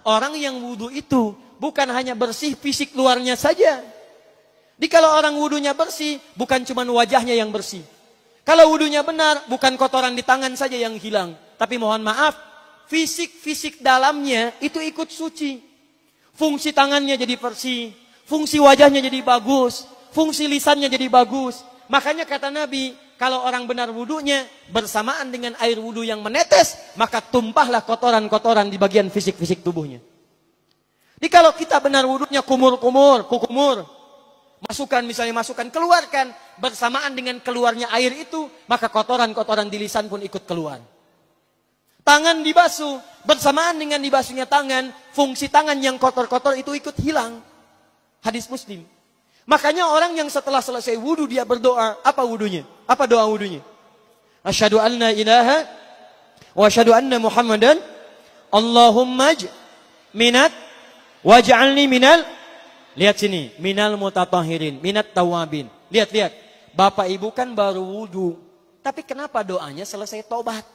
orang yang wudu itu bukan hanya bersih fisik luarnya saja. Jadi kalau orang wudunya bersih, bukan cuma wajahnya yang bersih. Kalau wudunya benar, bukan kotoran di tangan saja yang hilang. Tapi mohon maaf, fisik dalamnya itu ikut suci. Fungsi tangannya jadi bersih, fungsi wajahnya jadi bagus, fungsi lisannya jadi bagus. Makanya kata Nabi, kalau orang benar wudunya bersamaan dengan air wudu yang menetes, maka tumpahlah kotoran-kotoran di bagian fisik-fisik tubuhnya. Jadi kalau kita benar wudunya kumur-kumur, kukumur, masukkan keluarkan, bersamaan dengan keluarnya air itu, maka kotoran-kotoran di lisan pun ikut keluar. Tangan dibasuh, bersamaan dengan dibasuhnya tangan, fungsi tangan yang kotor-kotor itu ikut hilang. Hadis Muslim. Makanya orang yang setelah selesai wudu dia berdoa, apa wudunya? Apa doa wudunya? Asyhadu an la ilaha wa asyhadu anna Muhammadan Allahumma minat waj'alni minal, lihat sini, minal mutatahhirin, minat tawabin. Lihat. Bapak Ibu kan baru wudu, tapi kenapa doanya selesai tobat?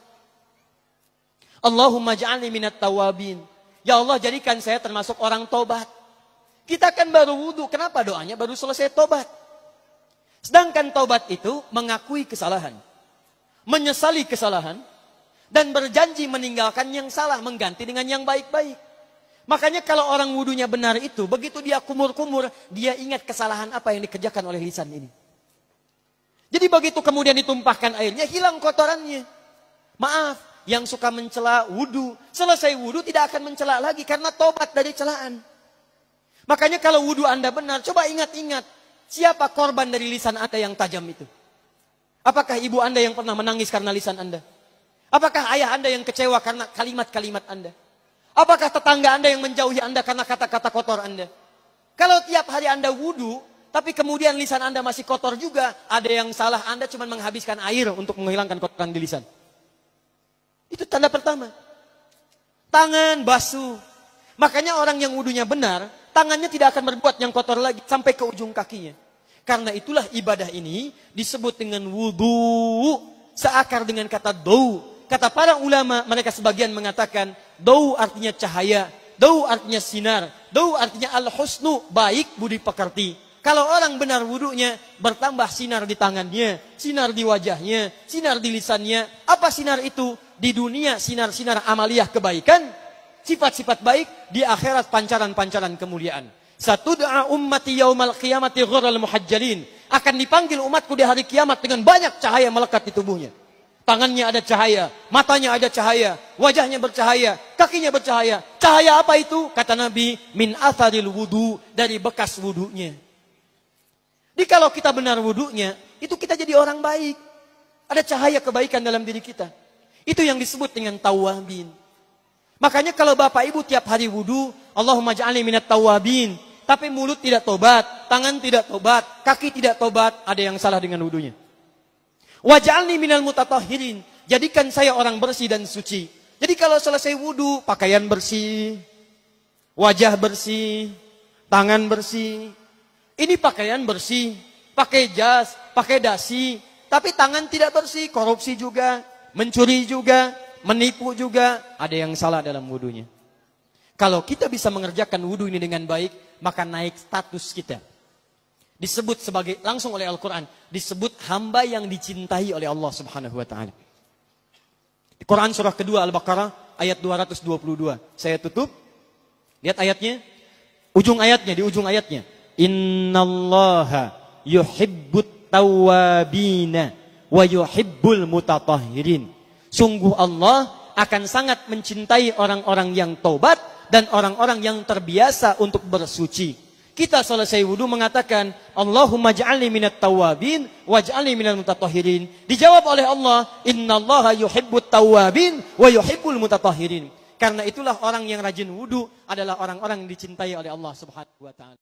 Allahumma ja'alni minat tawabin. Ya Allah, jadikan saya termasuk orang tobat. Kita kan baru wudu, kenapa doanya baru selesai tobat? Sedangkan tobat itu mengakui kesalahan, menyesali kesalahan, dan berjanji meninggalkan yang salah, mengganti dengan yang baik-baik. Makanya kalau orang wudunya benar itu, begitu dia kumur-kumur, dia ingat kesalahan apa yang dikerjakan oleh lisan ini. Jadi begitu kemudian ditumpahkan airnya, hilang kotorannya. Maaf, yang suka mencela wudu, selesai wudu tidak akan mencela lagi karena tobat dari celaan. Makanya kalau wudu Anda benar, coba ingat-ingat, siapa korban dari lisan Anda yang tajam itu? Apakah ibu Anda yang pernah menangis karena lisan Anda? Apakah ayah Anda yang kecewa karena kalimat-kalimat Anda? Apakah tetangga Anda yang menjauhi Anda karena kata-kata kotor Anda? Kalau tiap hari Anda wudu, tapi kemudian lisan Anda masih kotor juga, ada yang salah, Anda cuma menghabiskan air untuk menghilangkan kotoran di lisan. Itu tanda pertama. Tangan basuh. Makanya orang yang wudunya benar, tangannya tidak akan berbuat yang kotor lagi sampai ke ujung kakinya. Karena itulah ibadah ini disebut dengan wudu, seakar dengan kata dau. Kata para ulama, mereka sebagian mengatakan dau artinya cahaya, dau artinya sinar, dau artinya al-husnu, baik budi pekerti. Kalau orang benar wudunya, bertambah sinar di tangannya, sinar di wajahnya, sinar di lisannya. Apa sinar itu? Di dunia sinar-sinar amaliyah kebaikan, sifat-sifat baik, di akhirat pancaran-pancaran kemuliaan. Satud'a ummati yaumal qiyamati ghurral muhajjalin. Akan dipanggil umatku di hari kiamat dengan banyak cahaya melekat di tubuhnya. Tangannya ada cahaya, matanya ada cahaya, wajahnya bercahaya, kakinya bercahaya. Cahaya apa itu? Kata Nabi, min atharil wudu, dari bekas wudunya. Jadi kalau kita benar wudunya, itu kita jadi orang baik. Ada cahaya kebaikan dalam diri kita. Itu yang disebut dengan tawabin. Makanya kalau Bapak Ibu tiap hari wudu, Allahumma ja'alni minat tawabin. Tapi mulut tidak tobat, tangan tidak tobat, kaki tidak tobat, ada yang salah dengan wudunya. Waj'alni minal mutatahhirin. Jadikan saya orang bersih dan suci. Jadi kalau selesai wudu, pakaian bersih, wajah bersih, tangan bersih. Ini pakaian bersih, pakai jas, pakai dasi, tapi tangan tidak bersih, korupsi juga, mencuri juga, menipu juga, ada yang salah dalam wudunya. Kalau kita bisa mengerjakan wudu ini dengan baik, maka naik status kita. Disebut sebagai, langsung oleh Al-Quran, disebut hamba yang dicintai oleh Allah Subhanahu wa ta'ala. Di Quran surah kedua Al-Baqarah ayat 222. Saya tutup. Lihat ayatnya. Di ujung ayatnya. Innallaha yuhibbut tawwabina wa yuhibbul mutatahhirin. Sungguh Allah akan sangat mencintai orang-orang yang taubat dan orang-orang yang terbiasa untuk bersuci. Kita selesai wudu mengatakan, Allahumma ja'alni minat tawabin, waj'alni minal mutatahhirin. Dijawab oleh Allah, innallaha yuhibbut tawabin, wa yuhibbul mutatahhirin. Karena itulah orang yang rajin wudu adalah orang-orang yang dicintai oleh Allah Subhanahu wa ta'ala.